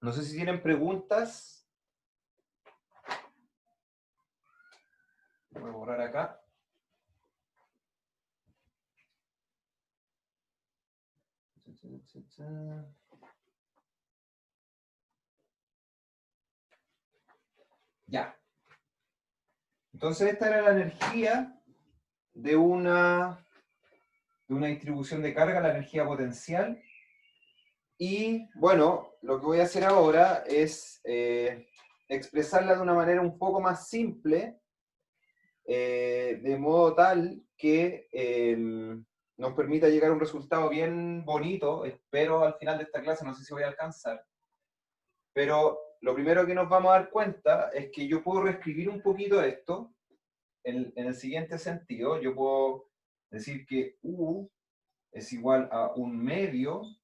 No sé si tienen preguntas. Voy a borrar acá. Ya. Entonces esta era la energía de una distribución de carga, la energía potencial. Y bueno, lo que voy a hacer ahora es expresarla de una manera un poco más simple, de modo tal que nos permita llegar a un resultado bien bonito. Espero al final de esta clase, no sé si voy a alcanzar, pero lo primero que nos vamos a dar cuenta es que yo puedo reescribir un poquito esto en el siguiente sentido. Yo puedo decir que U es igual a 1/2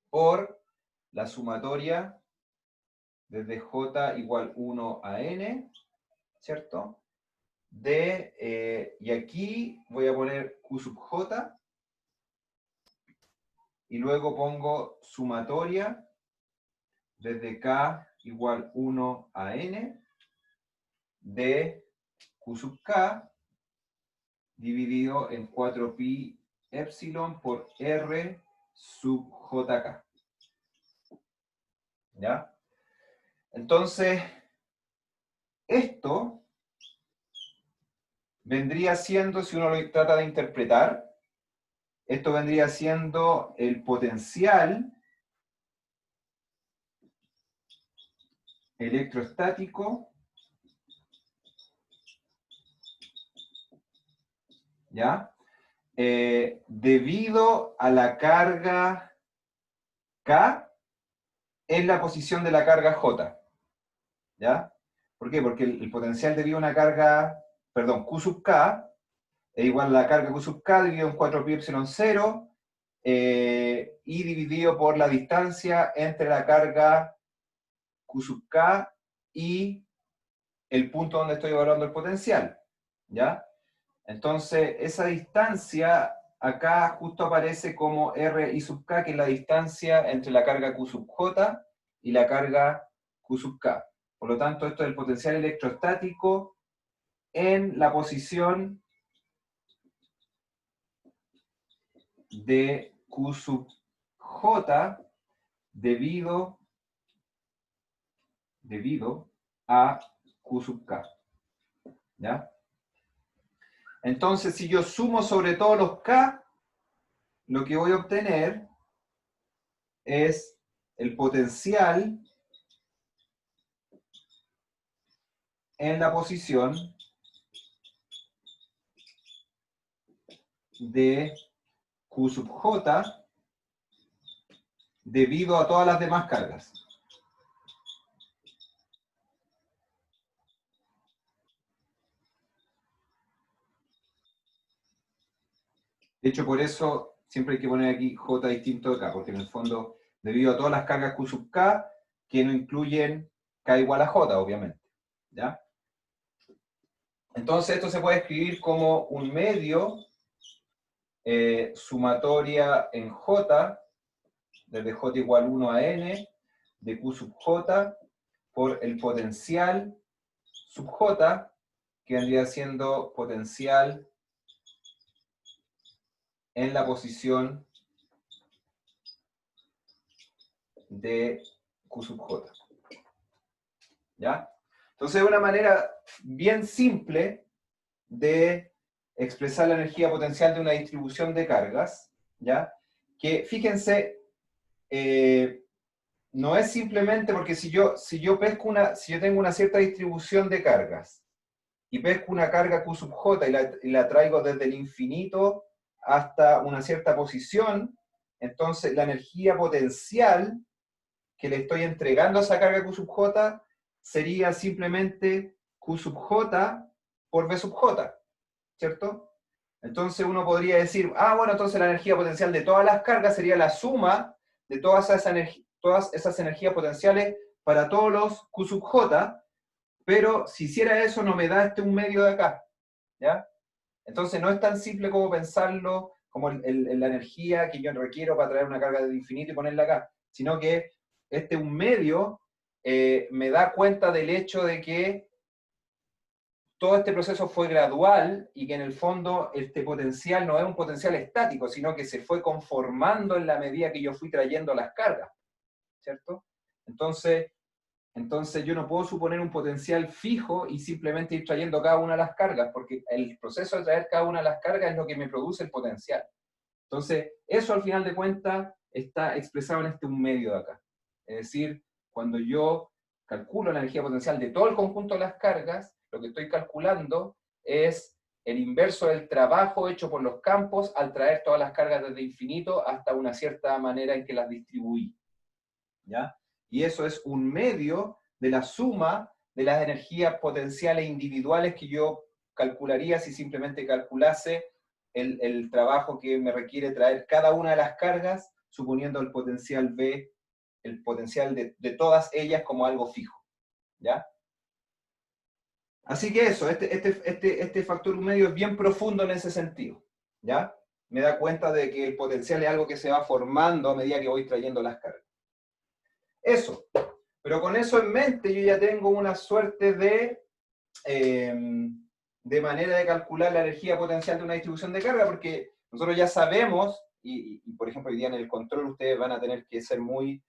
por la sumatoria desde J igual 1 a N, ¿cierto? Y aquí voy a poner Q sub J, y luego pongo sumatoria desde K igual 1 a N de Q sub K dividido en 4pi epsilon por R sub JK. ¿Ya? Entonces, esto vendría siendo, si uno lo trata de interpretar, esto vendría siendo el potencial electrostático, ¿ya? Debido a la carga K en la posición de la carga J, ¿ya? ¿Por qué? Porque el potencial debido a una carga, perdón, Q sub K es igual a la carga Q sub K dividido en 4pi epsilon 0, y dividido por la distancia entre la carga Q sub K y el punto donde estoy evaluando el potencial, ¿ya? Entonces, esa distancia acá justo aparece como R I sub K, que es la distancia entre la carga Q sub J y la carga Q sub K. Por lo tanto, esto es el potencial electrostático en la posición de Q sub J debido a Q sub K. ¿Ya? Entonces, si yo sumo sobre todos los K, lo que voy a obtener es el potencial en la posición de Q sub J debido a todas las demás cargas. De hecho, por eso siempre hay que poner aquí J distinto de K, porque en el fondo, debido a todas las cargas Q sub K, que no incluyen K igual a J, obviamente. ¿Ya? Entonces, esto se puede escribir como 1/2 sumatoria en J, desde J igual 1 a N, de Q sub J, por el potencial sub J, que vendría siendo potencial en la posición de Q sub J. ¿Ya? Entonces es una manera bien simple de expresar la energía potencial de una distribución de cargas, ¿ya? Que fíjense, no es simplemente porque si yo tengo una cierta distribución de cargas y pesco una carga Q sub J y la traigo desde el infinito hasta una cierta posición, entonces la energía potencial que le estoy entregando a esa carga Q sub J sería simplemente Q sub J por V sub J, ¿cierto? Entonces uno podría decir, bueno, entonces la energía potencial de todas las cargas sería la suma de todas esas energías potenciales para todos los Q sub J, pero si hiciera eso no me da 1/2 de acá, ¿ya? Entonces no es tan simple como pensarlo, como la energía que yo requiero para traer una carga de infinito y ponerla acá, sino que este 1 medio me da cuenta del hecho de que todo este proceso fue gradual y que en el fondo este potencial no es un potencial estático, sino que se fue conformando en la medida que yo fui trayendo las cargas, ¿cierto? Entonces yo no puedo suponer un potencial fijo y simplemente ir trayendo cada una de las cargas, porque el proceso de traer cada una de las cargas es lo que me produce el potencial. Entonces, eso al final de cuentas está expresado en este 1 medio de acá. Es decir, cuando yo calculo la energía potencial de todo el conjunto de las cargas, lo que estoy calculando es el inverso del trabajo hecho por los campos al traer todas las cargas desde infinito hasta una cierta manera en que las distribuí. ¿Ya? Y eso es 1 medio de la suma de las energías potenciales individuales que yo calcularía si simplemente calculase el trabajo que me requiere traer cada una de las cargas, suponiendo el potencial B, el potencial de todas ellas como algo fijo. ¿Ya? Así que eso, este factor 1 medio es bien profundo en ese sentido. ¿Ya? Me da cuenta de que el potencial es algo que se va formando a medida que voy trayendo las cargas. Eso. Pero con eso en mente yo ya tengo una suerte de manera de calcular la energía potencial de una distribución de carga, porque nosotros ya sabemos, y por ejemplo hoy día en el control ustedes van a tener que ser muy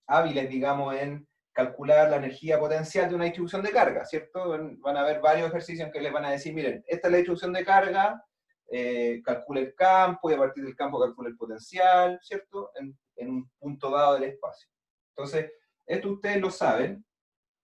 hábiles, digamos, en calcular la energía potencial de una distribución de carga, ¿cierto? Van a haber varios ejercicios en que les van a decir, miren, esta es la distribución de carga, calcula el campo, y a partir del campo calcula el potencial, ¿cierto? En un punto dado del espacio. Entonces, esto ustedes lo saben,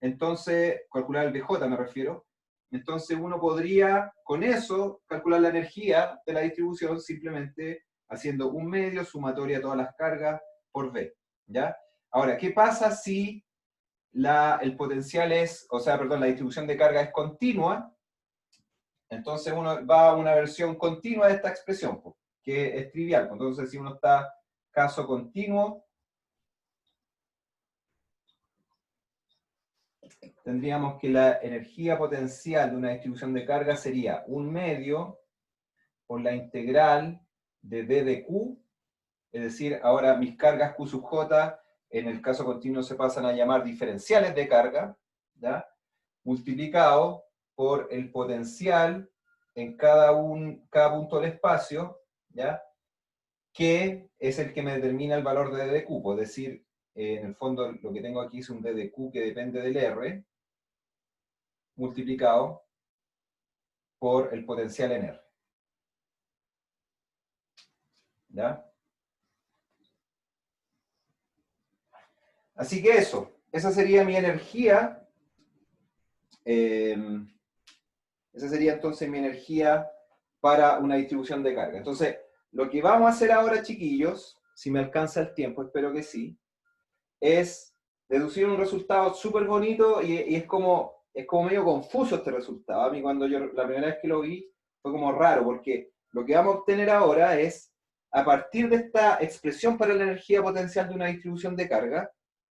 entonces, calcular el BJ me refiero, entonces uno podría con eso calcular la energía de la distribución simplemente haciendo 1 medio sumatoria a todas las cargas por V, ¿ya? Ahora, ¿qué pasa si el potencial es, o sea, perdón, la distribución de carga es continua? Entonces uno va a una versión continua de esta expresión, que es trivial. Entonces, si uno está caso continuo, tendríamos que la energía potencial de una distribución de carga sería 1 medio por la integral de d de q, es decir, ahora mis cargas q sub j en el caso continuo se pasan a llamar diferenciales de carga, ¿ya? Multiplicado por el potencial en cada punto del espacio, ¿ya? Que es el que me determina el valor de d de q, es decir, en el fondo lo que tengo aquí es un d de q que depende del r, multiplicado por el potencial en R. ¿Ya? Así que eso, esa sería mi energía. Esa sería entonces mi energía para una distribución de carga. Entonces, lo que vamos a hacer ahora, chiquillos, si me alcanza el tiempo, espero que sí, es deducir un resultado súper bonito y es como medio confuso este resultado. A mí cuando yo la primera vez que lo vi fue como raro, porque lo que vamos a obtener ahora es, a partir de esta expresión para la energía potencial de una distribución de carga,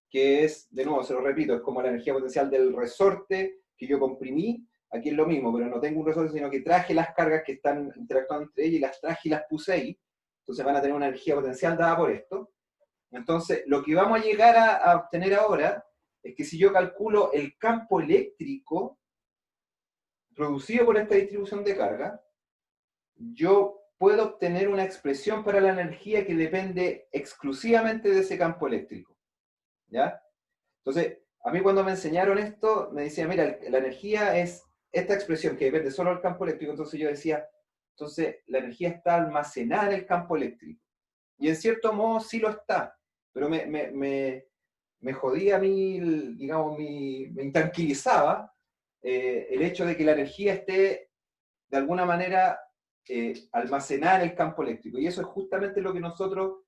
que es, de nuevo, se lo repito, es como la energía potencial del resorte que yo comprimí, aquí es lo mismo, pero no tengo un resorte, sino que traje las cargas que están interactuando entre ellas y las traje y las puse ahí, entonces van a tener una energía potencial dada por esto. Entonces, lo que vamos a llegar a obtener ahora es que si yo calculo el campo eléctrico producido por esta distribución de carga, yo puedo obtener una expresión para la energía que depende exclusivamente de ese campo eléctrico. ¿Ya? Entonces, a mí cuando me enseñaron esto, me decían, mira, la energía es esta expresión que depende solo del campo eléctrico. Entonces yo decía, entonces la energía está almacenada en el campo eléctrico. Y en cierto modo sí lo está, pero me jodía a mí, digamos, me intranquilizaba el hecho de que la energía esté de alguna manera almacenada en el campo eléctrico. Y eso es justamente lo que nosotros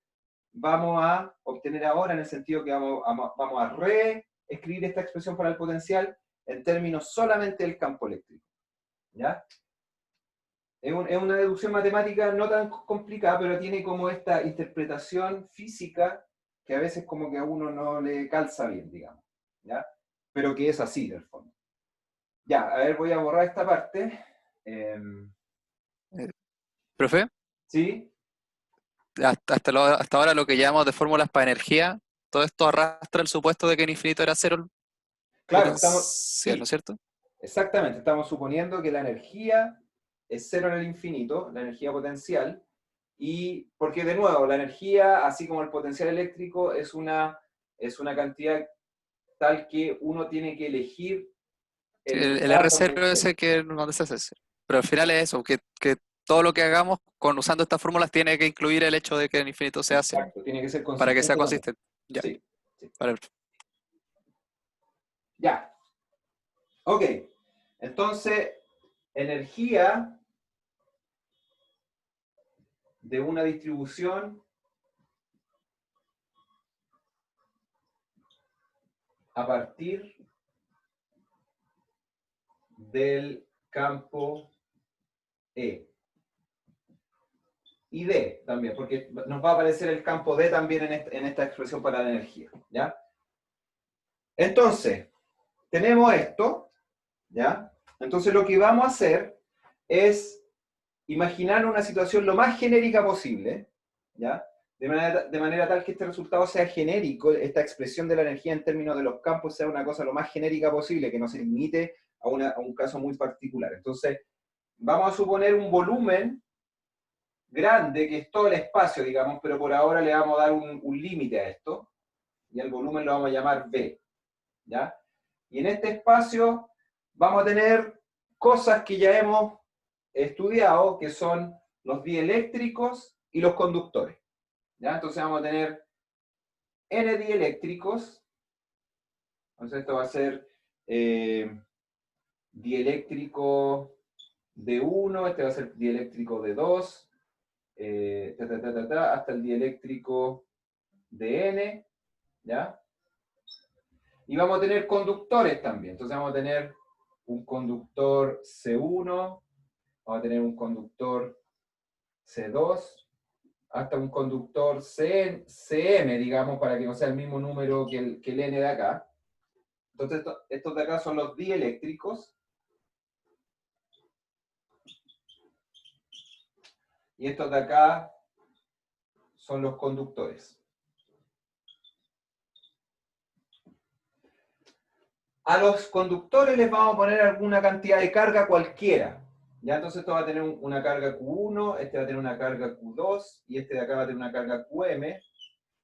vamos a obtener ahora, en el sentido que vamos a reescribir esta expresión para el potencial en términos solamente del campo eléctrico. ¿Ya? Es una deducción matemática no tan complicada, pero tiene como esta interpretación física que a veces como que a uno no le calza bien, digamos. ¿Ya? Pero que es así, del fondo. Ya, a ver, voy a borrar esta parte. Profe, ¿Sí? hasta ahora lo que llamamos de fórmulas para energía, todo esto arrastra el supuesto de que en infinito era cero el Claro, potencial, ¿no es sí, cierto? exactamente, estamos suponiendo que la energía es cero en el infinito, la energía potencial, y porque de nuevo, la energía, así como el potencial eléctrico, es una cantidad tal que uno tiene que elegir Sí, el el lugar donde R0 esté. ese que donde se hace. Pero al final es eso, que todo lo que hagamos usando estas fórmulas tiene que incluir el hecho de que el infinito sea cero, Exacto, tiene que ser para que sea consistente también. consistente. Ya, Sí, sí. vale. Ya, ok. Entonces, energía de una distribución a partir del campo E. Y D también, porque nos va a aparecer el campo D también en esta expresión para la energía, ¿ya? Entonces, tenemos esto, ¿ya? Entonces lo que vamos a hacer es imaginar una situación lo más genérica posible, ¿ya? De manera tal que este resultado sea genérico, esta expresión de la energía en términos de los campos sea una cosa lo más genérica posible, que no se limite a un caso muy particular. Entonces, vamos a suponer un volumen grande, que es todo el espacio, digamos, pero por ahora le vamos a dar un límite a esto, y el volumen lo vamos a llamar V, ¿ya? Y en este espacio vamos a tener cosas que ya hemos estudiado, que son los dieléctricos y los conductores, ¿ya? Entonces vamos a tener N dieléctricos, entonces esto va a ser dieléctrico de 1, este va a ser dieléctrico de 2, hasta el dieléctrico de N, ¿ya? Y vamos a tener conductores también. Entonces vamos a tener un conductor C1, vamos a tener un conductor C2, hasta un conductor CM, digamos, para que no sea el mismo número que el N de acá. Entonces estos de acá son los dieléctricos. Y estos de acá son los conductores. A los conductores les vamos a poner alguna cantidad de carga cualquiera. Ya, entonces esto va a tener una carga Q1, este va a tener una carga Q2, y este de acá va a tener una carga QM,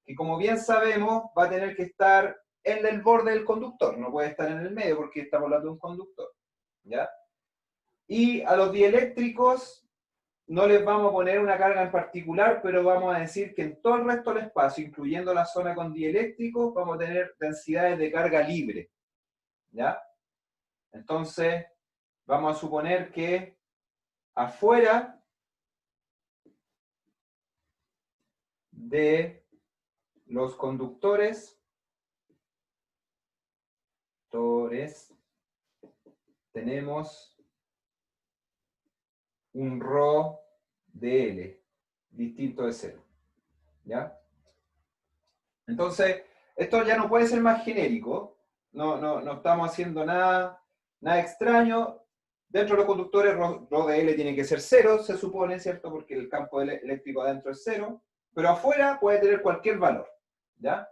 que como bien sabemos va a tener que estar en el borde del conductor, no puede estar en el medio porque estamos hablando de un conductor. ¿Ya? Y a los dieléctricos no les vamos a poner una carga en particular, pero vamos a decir que en todo el resto del espacio, incluyendo la zona con dieléctricos, vamos a tener densidades de carga libre. ¿Ya? Entonces, vamos a suponer que afuera de los conductores, tenemos un ρ de L, distinto de 0. ¿Ya? Entonces, esto ya no puede ser más genérico, no estamos haciendo nada extraño. Dentro de los conductores, ρ de L tiene que ser 0, se supone, ¿cierto? Porque el campo eléctrico adentro es 0, pero afuera puede tener cualquier valor, ¿ya?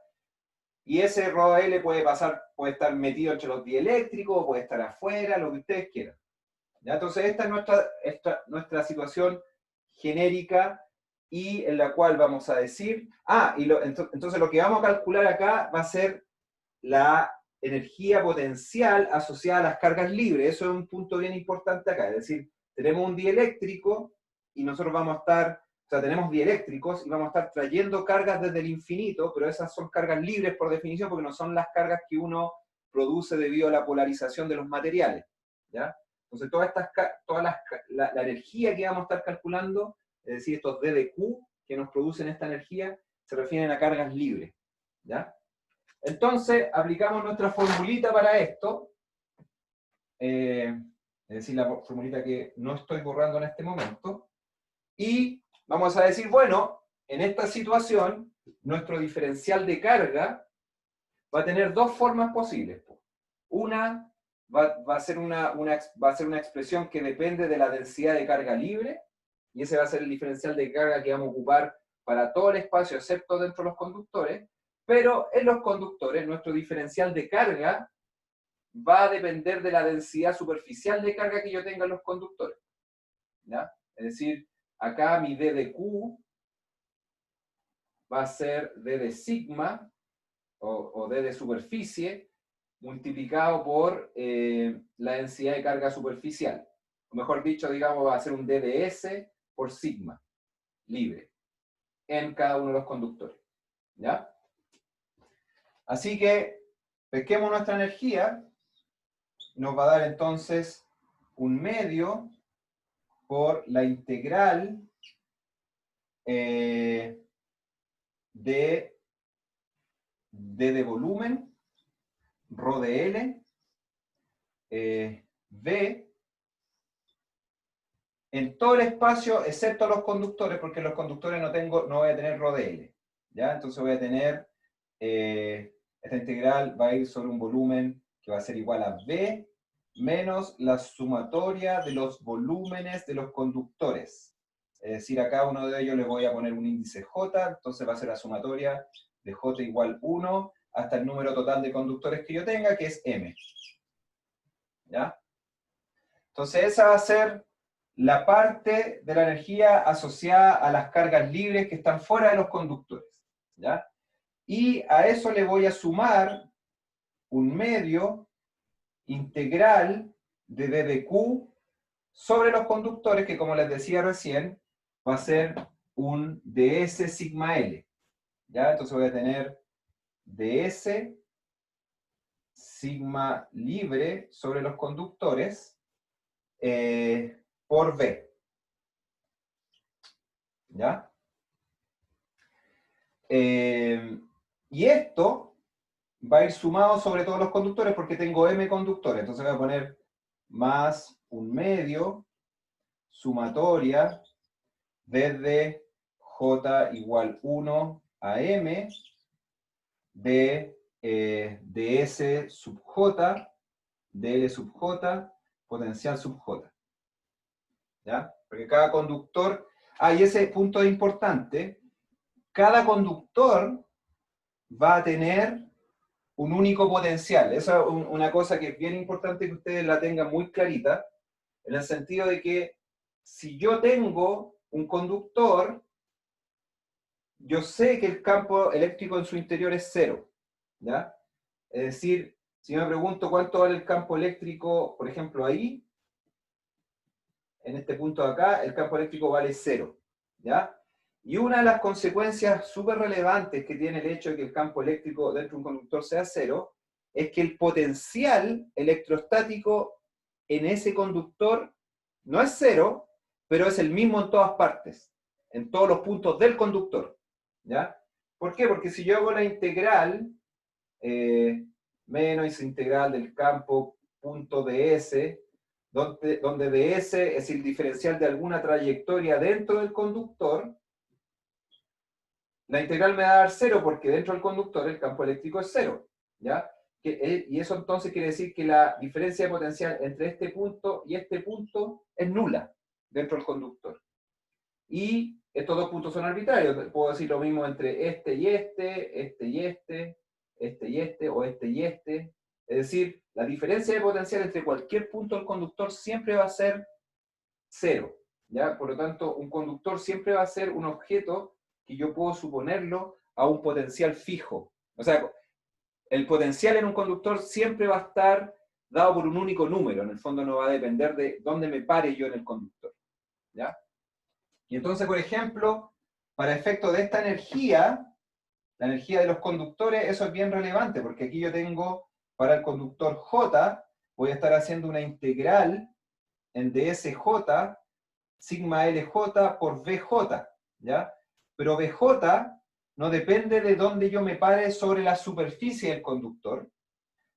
Y ese ρ de L puede estar metido entre los dieléctricos, puede estar afuera, lo que ustedes quieran. ¿Ya? Entonces, esta es nuestra situación genérica y en la cual vamos a decir, entonces lo que vamos a calcular acá va a ser la energía potencial asociada a las cargas libres. Eso es un punto bien importante acá. Es decir, tenemos un dieléctrico y nosotros vamos a estar, o sea, tenemos dieléctricos y vamos a estar trayendo cargas desde el infinito, pero esas son cargas libres por definición porque no son las cargas que uno produce debido a la polarización de los materiales. ¿Ya? Entonces, la energía que vamos a estar calculando, es decir, estos D de Q que nos producen esta energía, se refieren a cargas libres. ¿Ya? Entonces, aplicamos nuestra formulita para esto, es decir, la formulita que no estoy borrando en este momento, y vamos a decir, bueno, en esta situación, nuestro diferencial de carga va a tener dos formas posibles. Una va a ser una expresión que depende de la densidad de carga libre, y ese va a ser el diferencial de carga que vamos a ocupar para todo el espacio, excepto dentro de los conductores. Pero en los conductores, nuestro diferencial de carga va a depender de la densidad superficial de carga que yo tenga en los conductores, ¿ya? Es decir, acá mi D de Q va a ser D de sigma, o D de superficie, multiplicado por la densidad de carga superficial. O mejor dicho, digamos, va a ser un D de S por sigma, libre, en cada uno de los conductores, ¿ya? Así que, pesquemos nuestra energía, nos va a dar entonces un medio por la integral de volumen, rho de L, V, en todo el espacio, excepto los conductores, porque los conductores no voy a tener rho de L, ¿ya? Entonces voy a tener, esta integral va a ir sobre un volumen que va a ser igual a V menos la sumatoria de los volúmenes de los conductores. Es decir, a cada uno de ellos le voy a poner un índice J, entonces va a ser la sumatoria de J igual 1 hasta el número total de conductores que yo tenga, que es M. ¿Ya? Entonces esa va a ser la parte de la energía asociada a las cargas libres que están fuera de los conductores, ¿ya? Y a eso le voy a sumar un medio integral de D de Q sobre los conductores, que como les decía recién, va a ser un ds sigma L, ¿ya? Entonces voy a tener ds sigma libre sobre los conductores por V. ¿Ya? Y esto va a ir sumado sobre todos los conductores porque tengo M conductores. Entonces voy a poner más un medio sumatoria desde J igual 1 a M de ds sub J, dl sub J, potencial sub J. ¿Ya? Porque cada conductor... y ese punto es importante. Cada conductor va a tener un único potencial. Esa es una cosa que es bien importante que ustedes la tengan muy clarita, en el sentido de que si yo tengo un conductor, yo sé que el campo eléctrico en su interior es cero, ¿ya? Es decir, si yo me pregunto cuánto vale el campo eléctrico, por ejemplo, ahí, en este punto de acá, el campo eléctrico vale cero, ¿ya? Y una de las consecuencias súper relevantes que tiene el hecho de que el campo eléctrico dentro de un conductor sea cero, es que el potencial electrostático en ese conductor no es cero, pero es el mismo en todas partes, en todos los puntos del conductor, ¿ya? ¿Por qué? Porque si yo hago la integral, menos integral del campo punto ds, donde ds es el diferencial de alguna trayectoria dentro del conductor, la integral me va a dar cero porque dentro del conductor el campo eléctrico es cero, ¿ya? Y eso entonces quiere decir que la diferencia de potencial entre este punto y este punto es nula dentro del conductor. Y estos dos puntos son arbitrarios. Puedo decir lo mismo entre este y este, este y este, este y este, o este y este. Es decir, la diferencia de potencial entre cualquier punto del conductor siempre va a ser cero, ¿ya? Por lo tanto, un conductor siempre va a ser un objeto que yo puedo suponerlo a un potencial fijo. O sea, el potencial en un conductor siempre va a estar dado por un único número. En el fondo no va a depender de dónde me pare yo en el conductor, ¿ya? Y entonces, por ejemplo, para efecto de esta energía, la energía de los conductores, eso es bien relevante, porque aquí yo tengo, para el conductor J, voy a estar haciendo una integral en dsj sigma lj por vj, ¿ya? Pero vj no depende de dónde yo me pare sobre la superficie del conductor.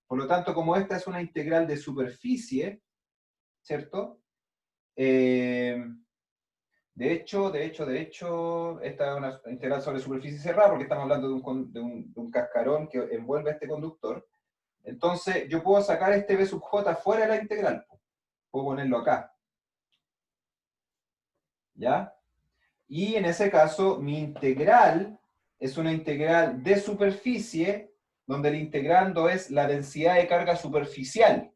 Por lo tanto, como esta es una integral de superficie, ¿cierto? De hecho, esta es una integral sobre superficie cerrada porque estamos hablando de un cascarón que envuelve a este conductor. Entonces, yo puedo sacar este b sub j fuera de la integral. Puedo ponerlo acá. ¿Ya? Y en ese caso, mi integral es una integral de superficie, donde el integrando es la densidad de carga superficial.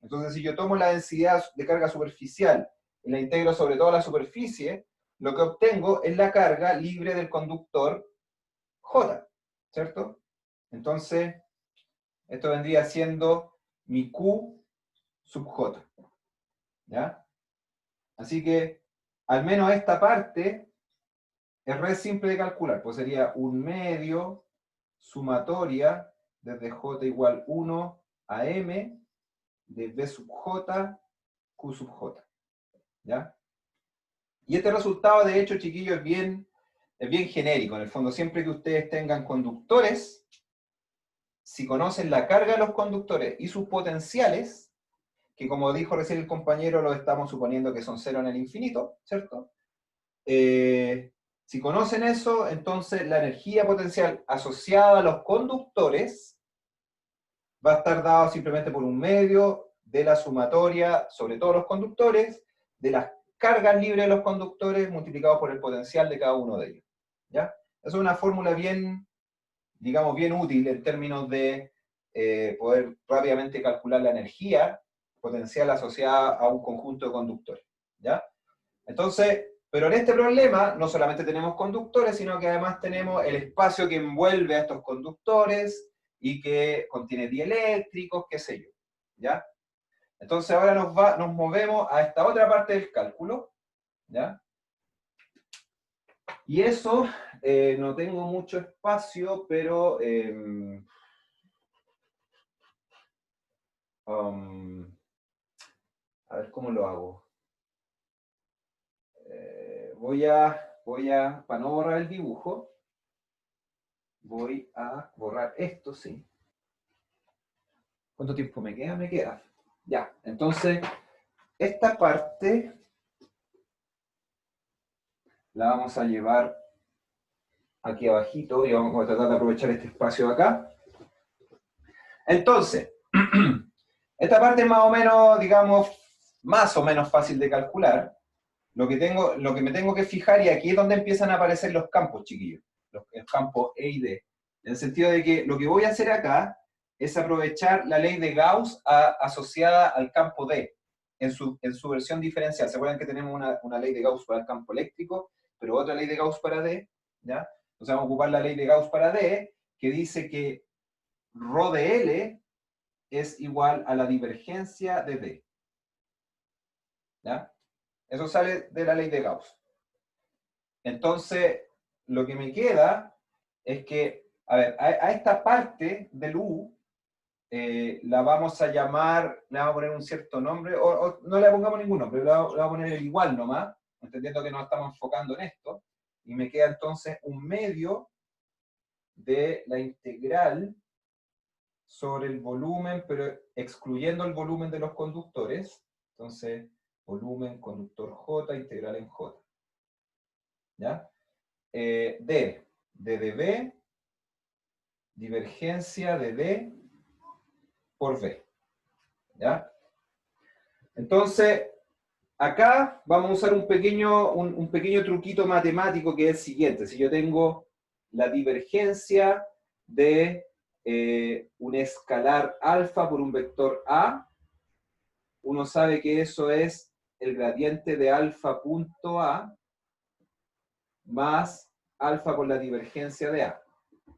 Entonces, si yo tomo la densidad de carga superficial y la integro sobre toda la superficie, lo que obtengo es la carga libre del conductor J, ¿cierto? Entonces, esto vendría siendo mi Q sub J, ¿ya? Así que, al menos esta parte es re simple de calcular, pues sería 1/2 sumatoria desde J igual 1 a M de B sub J, Q sub J, ¿ya? Y este resultado, de hecho, chiquillos, es bien genérico. En el fondo, siempre que ustedes tengan conductores, si conocen la carga de los conductores y sus potenciales, que como dijo recién el compañero, lo estamos suponiendo que son cero en el infinito, ¿cierto? Si conocen eso, entonces la energía potencial asociada a los conductores va a estar dado simplemente por 1/2 de la sumatoria sobre todos los conductores, de las cargas libres de los conductores multiplicado por el potencial de cada uno de ellos, ¿ya? Esa es una fórmula bien, digamos, bien útil en términos de poder rápidamente calcular la energía potencial asociada a un conjunto de conductores, ¿ya? Entonces, pero en este problema no solamente tenemos conductores, sino que además tenemos el espacio que envuelve a estos conductores y que contiene dieléctricos, qué sé yo, ¿ya? Entonces ahora nos movemos a esta otra parte del cálculo, ¿ya? Y eso, no tengo mucho espacio, pero a ver cómo lo hago. Para no borrar el dibujo, voy a borrar esto, sí. ¿Cuánto tiempo me queda? Me queda. Ya, entonces, esta parte la vamos a llevar aquí abajito y vamos a tratar de aprovechar este espacio de acá. Entonces, esta parte es más o menos, digamos, más o menos fácil de calcular. Lo que me tengo que fijar, y aquí es donde empiezan a aparecer los campos, chiquillos, los campos E y D. En el sentido de que lo que voy a hacer acá es aprovechar la ley de Gauss asociada al campo D, en su versión diferencial. ¿Se acuerdan que tenemos una ley de Gauss para el campo eléctrico, pero otra ley de Gauss para D? ¿Ya? Entonces vamos a ocupar la ley de Gauss para D, que dice que ρ de L es igual a la divergencia de D. ¿Ya? Eso sale de la ley de Gauss. Entonces, lo que me queda es que, a ver, a esta parte del U la vamos a llamar, le vamos a poner un cierto nombre, o no le pongamos ningún nombre, le vamos a poner el igual nomás, entendiendo que nos estamos enfocando en esto, y me queda entonces 1/2 de la integral sobre el volumen, pero excluyendo el volumen de los conductores. Entonces, volumen conductor J, integral en J. ¿Ya? D de dB, divergencia de D por V. ¿Ya? Entonces, acá vamos a usar un pequeño truquito matemático, que es el siguiente. Si yo tengo la divergencia de un escalar alfa por un vector A, uno sabe que eso es el gradiente de alfa punto A más alfa por la divergencia de A.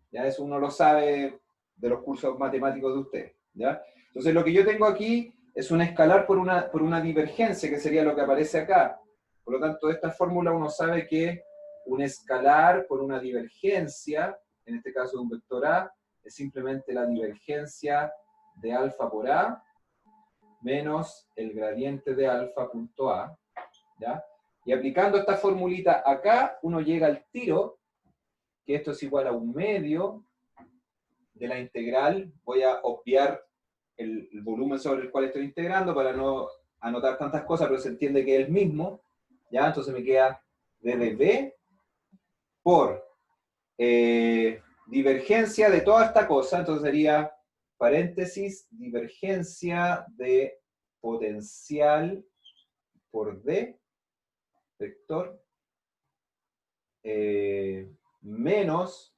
¿Ya? Eso uno lo sabe de los cursos matemáticos de ustedes. ¿Ya? Entonces lo que yo tengo aquí es un escalar por una divergencia, que sería lo que aparece acá. Por lo tanto, de esta fórmula uno sabe que un escalar por una divergencia, en este caso de un vector A, es simplemente la divergencia de alfa por A menos el gradiente de alfa punto A. ¿Ya? Y aplicando esta formulita acá, uno llega al tiro, que esto es igual a 1/2 de la integral. Voy a obviar el volumen sobre el cual estoy integrando para no anotar tantas cosas, pero se entiende que es el mismo. ¿Ya? Entonces me queda d de b por divergencia de toda esta cosa. Entonces sería paréntesis, divergencia de potencial por d, vector, menos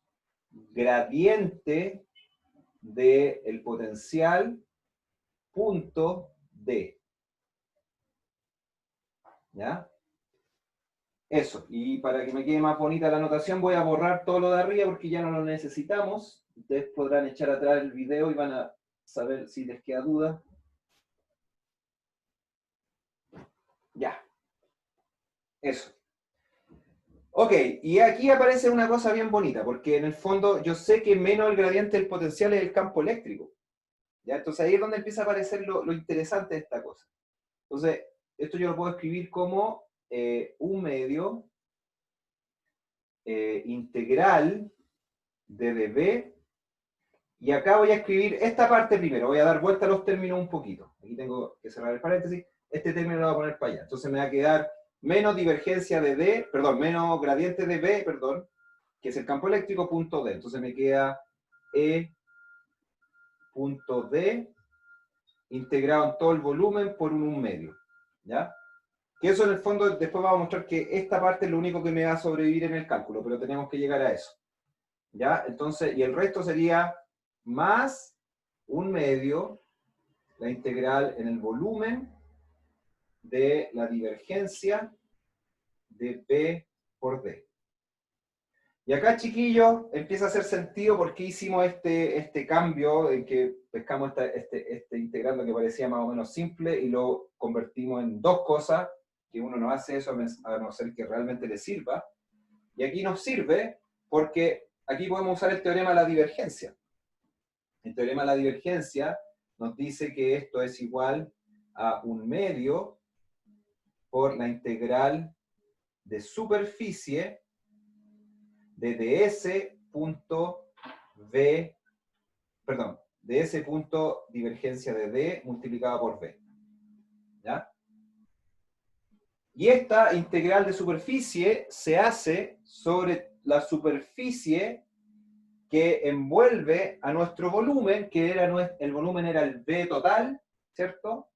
gradiente del potencial punto D. ¿Ya? Eso, y para que me quede más bonita la anotación voy a borrar todo lo de arriba porque ya no lo necesitamos. Ustedes podrán echar atrás el video y van a saber si les queda duda. Ya. Eso. Ok, y aquí aparece una cosa bien bonita, porque en el fondo yo sé que menos el gradiente del potencial es el campo eléctrico. ¿Ya? Entonces ahí es donde empieza a aparecer lo interesante de esta cosa. Entonces, esto yo lo puedo escribir como un medio integral de dB, y acá voy a escribir esta parte primero, voy a dar vuelta a los términos un poquito. Aquí tengo que cerrar el paréntesis, este término lo voy a poner para allá. Entonces me va a quedar menos divergencia de D, perdón, menos gradiente de B, perdón, que es el campo eléctrico, punto D. Entonces me queda E punto D integrado en todo el volumen por un medio. ¿Ya? Que eso en el fondo, después vamos a mostrar que esta parte es lo único que me va a sobrevivir en el cálculo, pero tenemos que llegar a eso. ¿Ya? Entonces, y el resto sería más un medio, la integral en el volumen de la divergencia de P por D. Y acá, chiquillos, empieza a hacer sentido por qué hicimos este cambio en que pescamos este integrando que parecía más o menos simple y lo convertimos en dos cosas, que uno no hace eso a no ser que realmente le sirva. Y aquí nos sirve porque aquí podemos usar el teorema de la divergencia. El teorema de la divergencia nos dice que esto es igual a un medio por la integral de superficie de ds punto v, perdón, ds punto divergencia de d multiplicado por v. ¿Ya? Y esta integral de superficie se hace sobre la superficie que envuelve a nuestro volumen, que era el volumen era el V total, ¿cierto?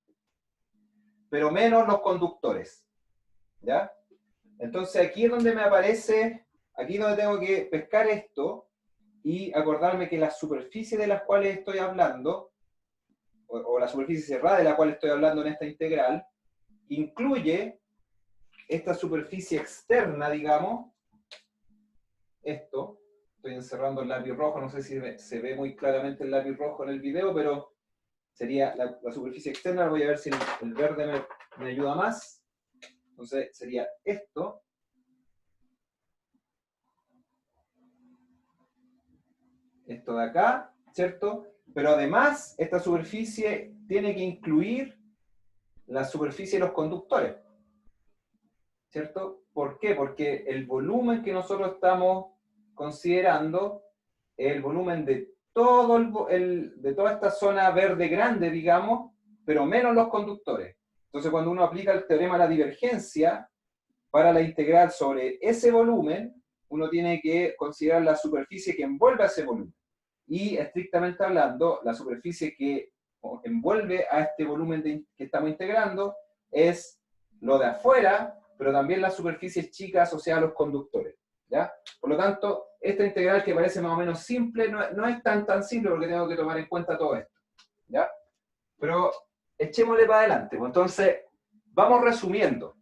Pero menos los conductores, ¿ya? Entonces aquí es donde me aparece, aquí es donde tengo que pescar esto y acordarme que la superficie de las cuales estoy hablando, o la superficie cerrada de la cual estoy hablando en esta integral, incluye esta superficie externa, digamos, esto. Estoy encerrando el lápiz rojo, no sé si se ve muy claramente el lápiz rojo en el video, pero sería la superficie externa. Voy a ver si el verde me ayuda más. Entonces sería esto. Esto de acá, ¿cierto? Pero además, esta superficie tiene que incluir la superficie de los conductores, ¿cierto? ¿Por qué? Porque el volumen que nosotros estamos considerando es el volumen de de toda esta zona verde grande, digamos, pero menos los conductores. Entonces, cuando uno aplica el teorema de la divergencia para la integral sobre ese volumen, uno tiene que considerar la superficie que envuelve a ese volumen. Y estrictamente hablando, la superficie que envuelve a este volumen que estamos integrando es lo de afuera, pero también las superficies chicas asociadas a los conductores. ¿Ya? Por lo tanto, esta integral que parece más o menos simple, no es tan simple porque tengo que tomar en cuenta todo esto. ¿Ya? Pero echémosle para adelante. Pues entonces, vamos resumiendo.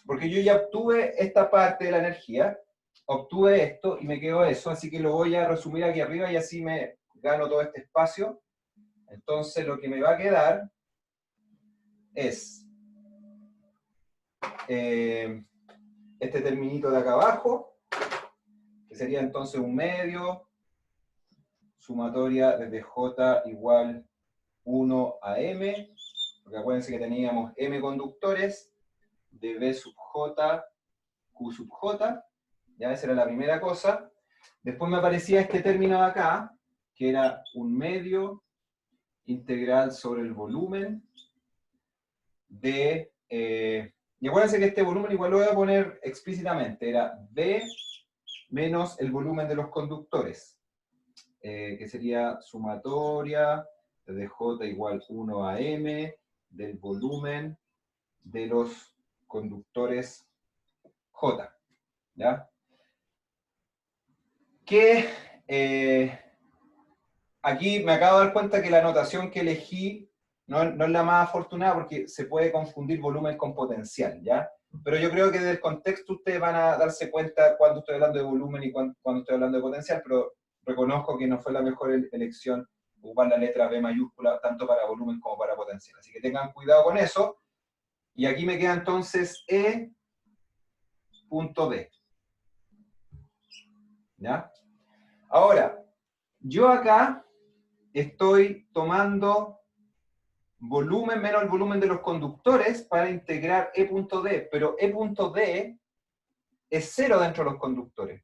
Porque yo ya obtuve esta parte de la energía, obtuve esto y me quedó eso, así que lo voy a resumir aquí arriba y así me gano todo este espacio. Entonces lo que me va a quedar es este terminito de acá abajo, que sería entonces un medio, sumatoria desde J igual 1 a M, porque acuérdense que teníamos M conductores, de B sub J, Q sub J, ya esa era la primera cosa. Después me aparecía este término de acá, que era un medio integral sobre el volumen de... y acuérdense que este volumen igual lo voy a poner explícitamente, era B menos el volumen de los conductores, que sería sumatoria de J igual 1 a M del volumen de los conductores J. ¿Ya? Que Aquí me acabo de dar cuenta que la notación que elegí no es la más afortunada porque se puede confundir volumen con potencial, ¿ya? Pero yo creo que desde el contexto ustedes van a darse cuenta cuando estoy hablando de volumen y cuando estoy hablando de potencial, pero reconozco que no fue la mejor elección ocupar la letra B mayúscula tanto para volumen como para potencial. Así que tengan cuidado con eso. Y aquí me queda entonces E punto D. ¿Ya? Ahora, yo acá estoy tomando volumen menos el volumen de los conductores para integrar E punto D, pero E punto D es cero dentro de los conductores.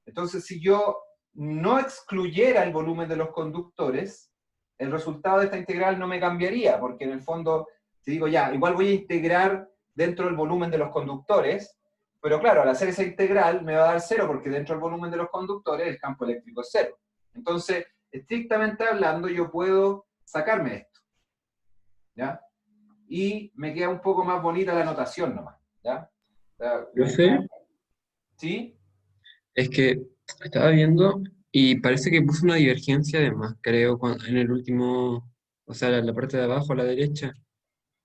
Entonces, si yo no excluyera el volumen de los conductores, el resultado de esta integral no me cambiaría, porque en el fondo, si digo ya, igual voy a integrar dentro del volumen de los conductores, pero claro, al hacer esa integral me va a dar cero, porque dentro del volumen de los conductores el campo eléctrico es cero. Entonces, estrictamente hablando, yo puedo sacarme esto, ¿ya? Y me queda un poco más bonita la notación nomás, ¿ya? O sea, Yo sé, ¿sí? es que estaba viendo y parece que puso una divergencia además, creo, en el último, o sea, la parte de abajo a la derecha,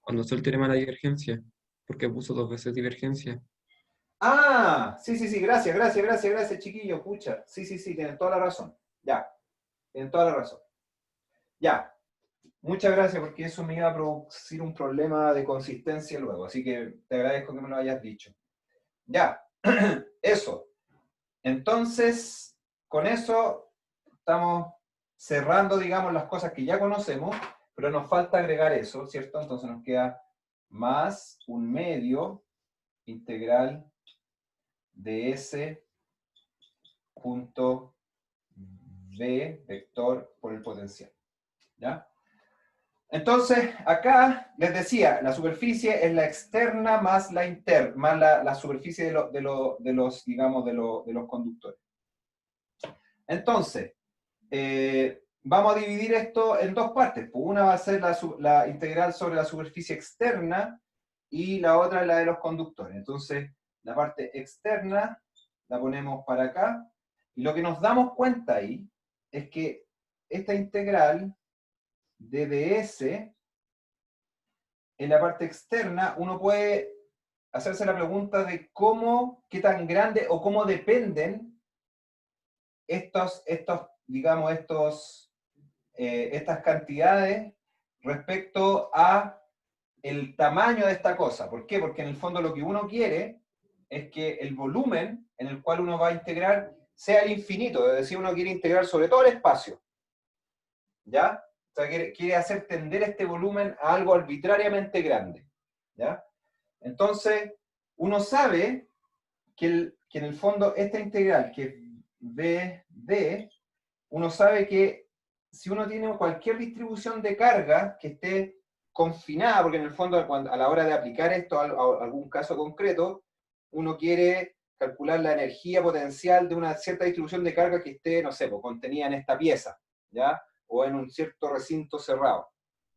cuando usó el teorema de la divergencia, porque puso dos veces divergencia. Ah, sí, sí, sí, gracias, gracias, gracias, gracias, chiquillo, pucha. Sí, sí, sí, tienen toda la razón. Ya, tienen toda la razón. Ya, muchas gracias porque eso me iba a producir un problema de consistencia luego, así que te agradezco que me lo hayas dicho. Ya, eso. Entonces, con eso estamos cerrando, digamos, las cosas que ya conocemos, pero nos falta agregar eso, ¿cierto? Entonces nos queda más un medio integral de S punto V vector por el potencial. ¿Ya? Entonces, acá les decía, la superficie es la externa más la interna, más la superficie de los, digamos, de los conductores. Entonces, vamos a dividir esto en dos partes. Una va a ser la integral sobre la superficie externa y la otra es la de los conductores. Entonces, la parte externa la ponemos para acá. Y lo que nos damos cuenta ahí es que esta integral de ds en la parte externa, uno puede hacerse la pregunta de cómo, qué tan grande o cómo dependen digamos, estas cantidades respecto a el tamaño de esta cosa. ¿Por qué? Porque en el fondo lo que uno quiere es que el volumen en el cual uno va a integrar sea el infinito, es decir, uno quiere integrar sobre todo el espacio. ¿Ya? O sea, quiere hacer tender este volumen a algo arbitrariamente grande. ¿Ya? Entonces, uno sabe que en el fondo esta integral, que es BD, uno sabe que si uno tiene cualquier distribución de carga que esté confinada, porque en el fondo a la hora de aplicar esto a algún caso concreto, uno quiere calcular la energía potencial de una cierta distribución de carga que esté, no sé, pues, contenida en esta pieza, ¿ya? O en un cierto recinto cerrado,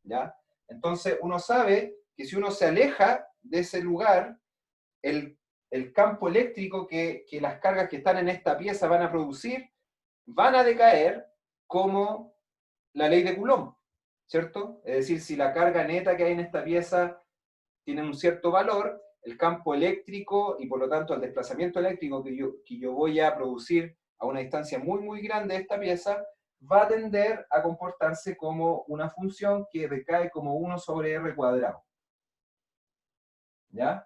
¿ya? Entonces uno sabe que si uno se aleja de ese lugar, el campo eléctrico que las cargas que están en esta pieza van a producir, van a decaer como la ley de Coulomb, ¿cierto? Es decir, si la carga neta que hay en esta pieza tiene un cierto valor, el campo eléctrico y por lo tanto el desplazamiento eléctrico que yo voy a producir a una distancia muy, muy grande de esta pieza, va a tender a comportarse como una función que decae como 1 sobre r cuadrado. ¿Ya?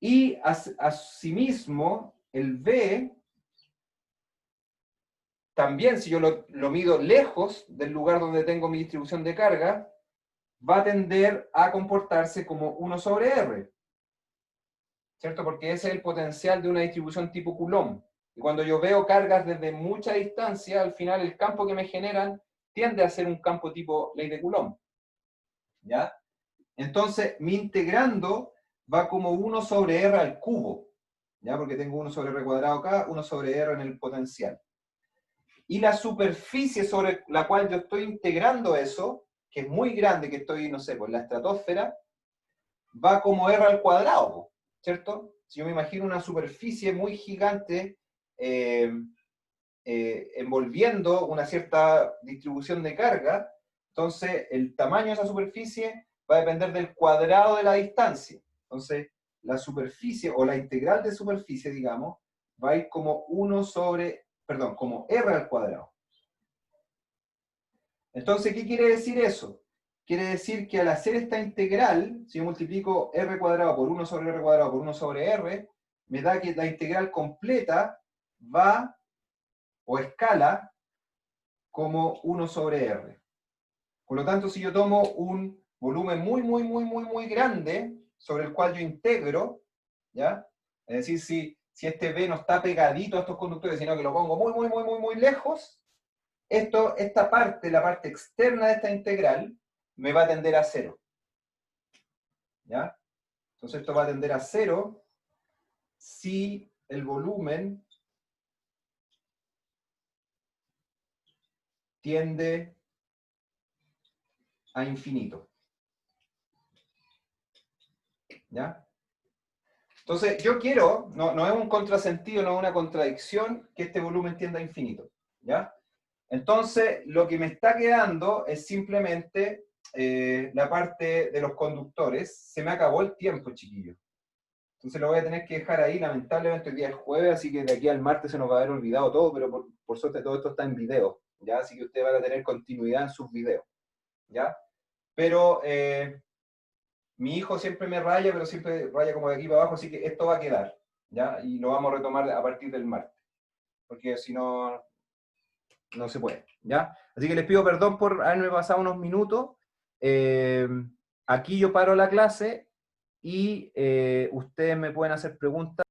Y asimismo, el V, también si yo lo mido lejos del lugar donde tengo mi distribución de carga, va a tender a comportarse como 1 sobre R. ¿Cierto? Porque ese es el potencial de una distribución tipo Coulomb. Y cuando yo veo cargas desde mucha distancia, al final el campo que me generan tiende a ser un campo tipo ley de Coulomb. ¿Ya? Entonces, mi integrando va como 1 sobre R al cubo. ¿Ya? Porque tengo 1 sobre R cuadrado acá, 1 sobre R en el potencial. Y la superficie sobre la cual yo estoy integrando eso, que es muy grande, que estoy, no sé, por la estratosfera, va como R al cuadrado, ¿cierto? Si yo me imagino una superficie muy gigante, envolviendo una cierta distribución de carga, entonces el tamaño de esa superficie va a depender del cuadrado de la distancia. Entonces, la superficie, o la integral de superficie, digamos, va a ir como 1 sobre, perdón, como r al cuadrado. Entonces, ¿qué quiere decir eso? Quiere decir que al hacer esta integral, si yo multiplico r cuadrado por 1 sobre r cuadrado por 1 sobre r, me da que la integral completa va, o escala, como 1 sobre r. Por lo tanto, si yo tomo un volumen muy grande, sobre el cual yo integro, ¿ya? Es decir, si este B no está pegadito a estos conductores, sino que lo pongo muy lejos, esta parte, la parte externa de esta integral, me va a tender a 0. ¿Ya? Entonces esto va a tender a 0 si el volumen tiende a infinito. ¿Ya? Entonces, yo quiero, no es un contrasentido, no es una contradicción, que este volumen tienda a infinito. ¿Ya? Entonces, lo que me está quedando es simplemente la parte de los conductores. Se me acabó el tiempo, chiquillos. Entonces lo voy a tener que dejar ahí. Lamentablemente hoy día es jueves, así que de aquí al martes se nos va a haber olvidado todo, pero por suerte todo esto está en video, ¿ya? Así que ustedes van a tener continuidad en sus videos, ¿ya? Pero mi hijo siempre me raya, pero siempre raya como de aquí para abajo, así que esto va a quedar, ¿ya? Y lo vamos a retomar a partir del martes, porque si no, no se puede, ¿ya? Así que les pido perdón por haberme pasado unos minutos. Aquí yo paro la clase y ustedes me pueden hacer preguntas.